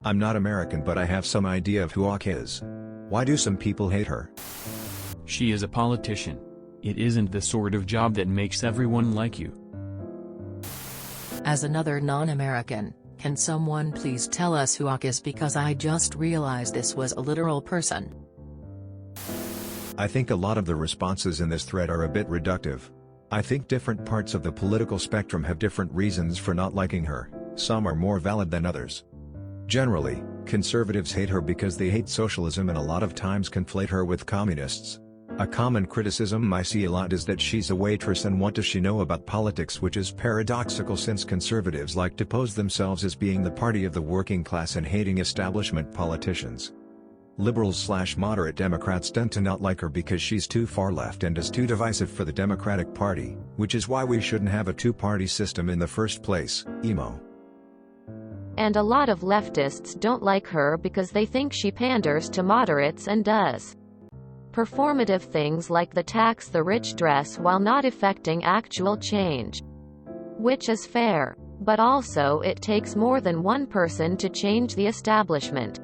I'm not American, but I have some idea of who AOC is. Why do some people hate her? She is a politician. It isn't the sort of job that makes everyone like you. As another non-American, can someone please tell us who AOC is, because I just realized this was a literal person. I think a lot of the responses in this thread are a bit reductive. I think different parts of the political spectrum have different reasons for not liking her, some are more valid than others. Generally, conservatives hate her because they hate socialism and a lot of times conflate her with communists. A common criticism I see a lot is that she's a waitress and what does she know about politics, which is paradoxical since conservatives like to pose themselves as being the party of the working class and hating establishment politicians. Liberals/moderate Democrats tend to not like her because she's too far left and is too divisive for the Democratic Party, which is why we shouldn't have a two-party system in the first place, emo. And a lot of leftists don't like her because they think she panders to moderates and does performative things like the tax the rich dress while not effecting actual change. Which is fair. But also it takes more than one person to change the establishment.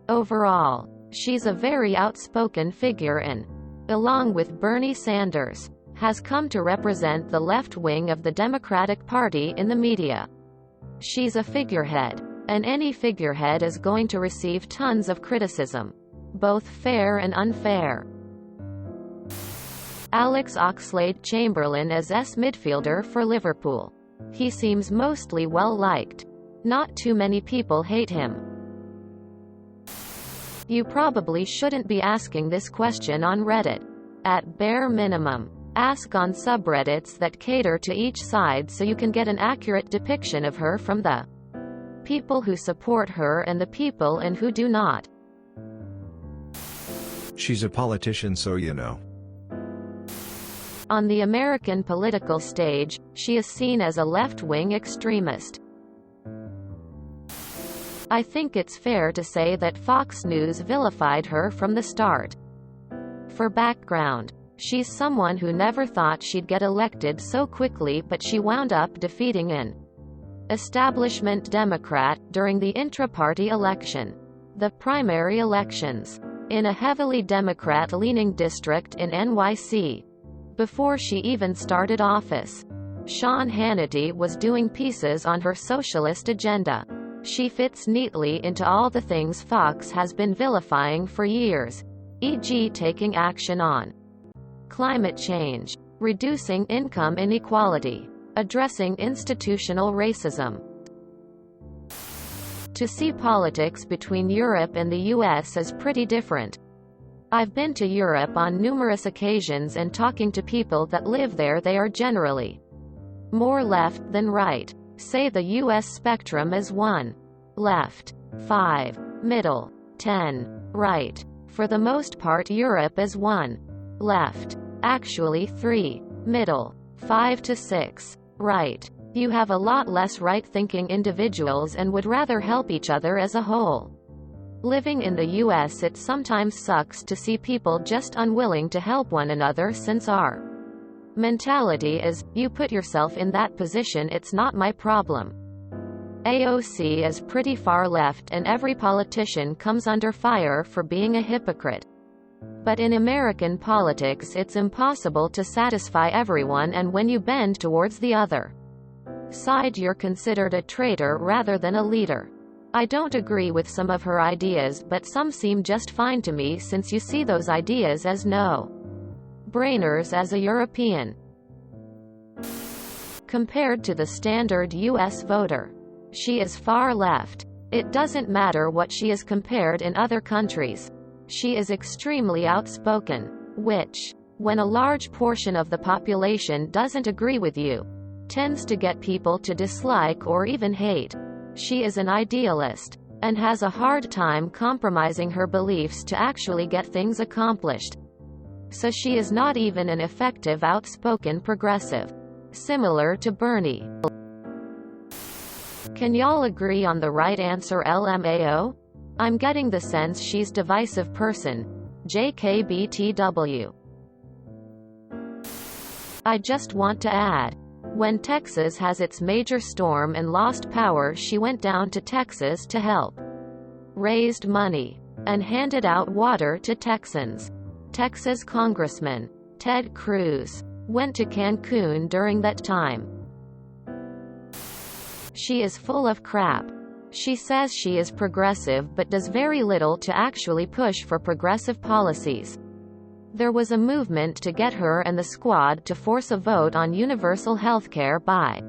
Overall, she's a very outspoken figure and, along with Bernie Sanders, has come to represent the left wing of the Democratic Party in the media. She's a figurehead, and any figurehead is going to receive tons of criticism, both fair and unfair. Alex Oxlade-Chamberlain as midfielder for Liverpool. He seems mostly well-liked. Not too many people hate him. You probably shouldn't be asking this question on Reddit. At bare minimum, ask on subreddits that cater to each side so you can get an accurate depiction of her from the people who support her and the people and who do not. She's a politician, so you know. On the American political stage, she is seen as a left-wing extremist. I think it's fair to say that Fox News vilified her from the start. For background, she's someone who never thought she'd get elected so quickly, but she wound up defeating an establishment Democrat during the intra-party election, the primary elections, in a heavily Democrat-leaning district in NYC. Before she even started office, Sean Hannity was doing pieces on her socialist agenda. She fits neatly into all the things Fox has been vilifying for years, e.g. taking action on climate change, reducing income inequality, addressing institutional racism. To see politics between Europe and the US is pretty different. I've been to Europe on numerous occasions and talking to people that live there, they are generally more left than right. Say the US spectrum is 1 left, 5 middle, 10 right. For the most part Europe is 1 left, actually 3 middle, 5 to 6 right. You have a lot less right-thinking individuals and would rather help each other as a whole. Living in the US, it sometimes sucks to see people just unwilling to help one another, since our mentality is, you put yourself in that position, it's not my problem. AOC is pretty far left and every politician comes under fire for being a hypocrite. But in American politics it's impossible to satisfy everyone, and when you bend towards the other side you're considered a traitor rather than a leader. I don't agree with some of her ideas, but some seem just fine to me, since you see those ideas as no-brainers as a European. Compared to the standard US voter, she is far left. It doesn't matter what she is compared in other countries. She is extremely outspoken, which, when a large portion of the population doesn't agree with you, tends to get people to dislike or even hate. She is an idealist, and has a hard time compromising her beliefs to actually get things accomplished. So she is not even an effective outspoken progressive. Similar to Bernie. Can y'all agree on the right answer, LMAO? I'm getting the sense she's divisive person. JKBTW. I just want to add, when Texas has its major storm and lost power, she went down to Texas to help. raised money, and handed out water to Texans. Texas Congressman Ted Cruz went to Cancun during that time. She is full of crap. She says she is progressive but does very little to actually push for progressive policies. There was a movement to get her and the squad to force a vote on universal healthcare by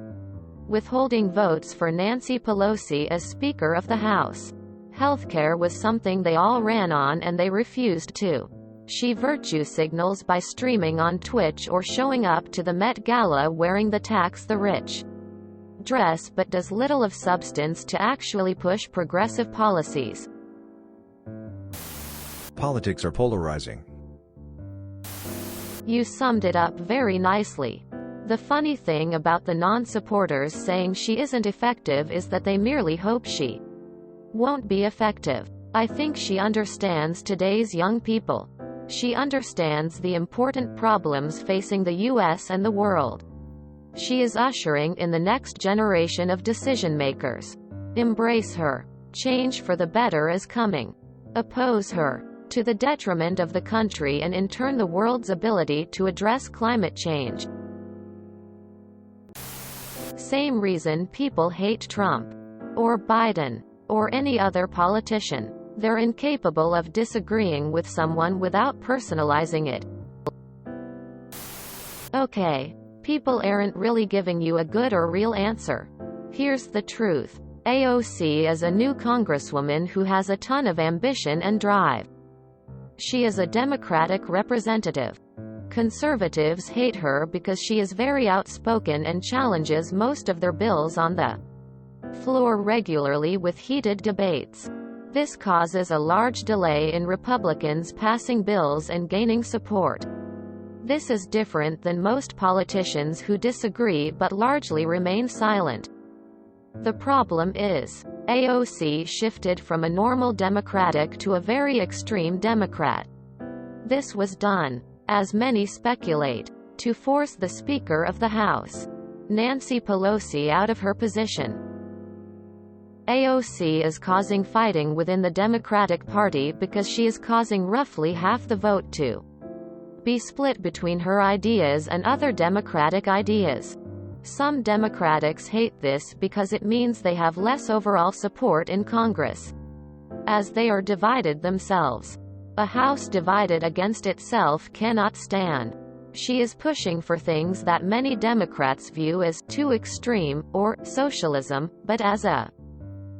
withholding votes for Nancy Pelosi as Speaker of the House. Healthcare was something they all ran on and they refused to. She virtue signals by streaming on Twitch or showing up to the Met Gala wearing the tax the rich dress but does little of substance to actually push progressive policies. Politics are polarizing. You summed it up very nicely. The funny thing about the non-supporters saying she isn't effective is that they merely hope she won't be effective. I think she understands today's young people. She understands the important problems facing the US and the world. She is ushering in the next generation of decision-makers. Embrace her. Change for the better is coming. Oppose her. To the detriment of the country and in turn the world's ability to address climate change. Same reason people hate Trump. Or Biden. Or any other politician. They're incapable of disagreeing with someone without personalizing it. Okay. People aren't really giving you a good or real answer. Here's the truth. AOC is a new congresswoman who has a ton of ambition and drive. She is a Democratic representative. Conservatives hate her because she is very outspoken and challenges most of their bills on the floor regularly with heated debates. This causes a large delay in Republicans passing bills and gaining support. This is different than most politicians who disagree but largely remain silent. The problem is, AOC shifted from a normal Democratic to a very extreme Democrat. This was done, as many speculate, to force the Speaker of the House, Nancy Pelosi, out of her position. AOC is causing fighting within the Democratic Party because she is causing roughly half the vote to be split between her ideas and other Democratic ideas. Some Democrats hate this because it means they have less overall support in Congress, as they are divided themselves. A house divided against itself cannot stand. She is pushing for things that many Democrats view as too extreme, or socialism, but as a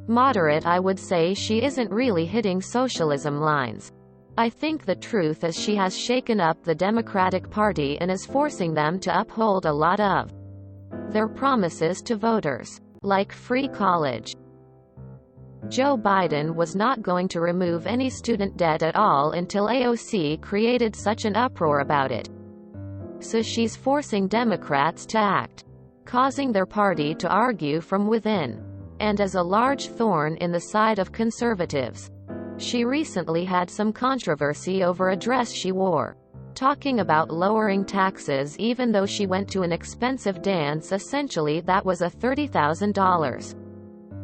moderate I would say she isn't really hitting socialism lines. I think the truth is she has shaken up the Democratic Party and is forcing them to uphold a lot of their promises to voters, like free college. Joe Biden was not going to remove any student debt at all until AOC created such an uproar about it. So she's forcing Democrats to act, causing their party to argue from within, and as a large thorn in the side of conservatives. She recently had some controversy over a dress she wore, talking about lowering taxes even though she went to an expensive dance. Essentially that was a $30,000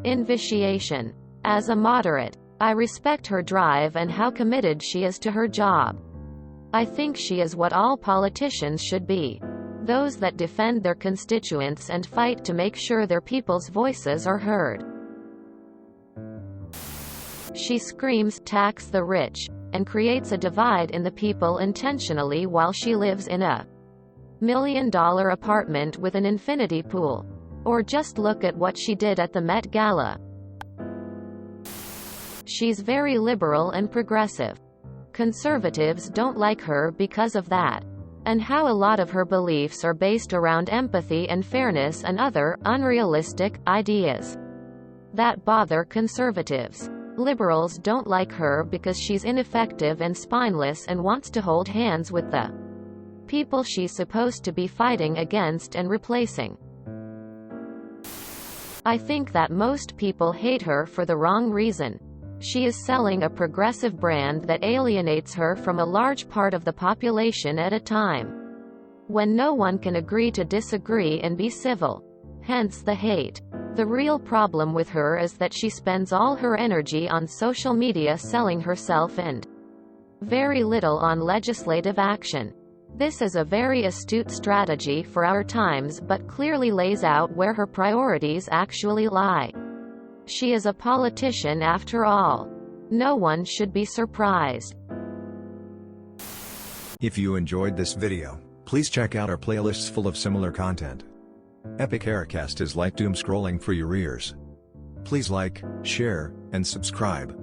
initiation. As a moderate, I respect her drive and how committed she is to her job. I think she is what all politicians should be. Those that defend their constituents and fight to make sure their people's voices are heard. She screams, "Tax the rich," and creates a divide in the people intentionally while she lives in a $1 million apartment with an infinity pool. Or just look at what she did at the Met Gala. She's very liberal and progressive. Conservatives don't like her because of that. And how a lot of her beliefs are based around empathy and fairness and other, unrealistic, ideas that bother conservatives. Liberals don't like her because she's ineffective and spineless and wants to hold hands with the people she's supposed to be fighting against and replacing. I think that most people hate her for the wrong reason. She is selling a progressive brand that alienates her from a large part of the population at a time when no one can agree to disagree and be civil. hence the hate. The real problem with her is that she spends all her energy on social media selling herself and very little on legislative action. This is a very astute strategy for our times but clearly lays out where her priorities actually lie. She is a politician after all. No one should be surprised. If you enjoyed this video, please check out our playlists full of similar content. Epic Haircast is like doom scrolling for your ears. Please like, share, and subscribe.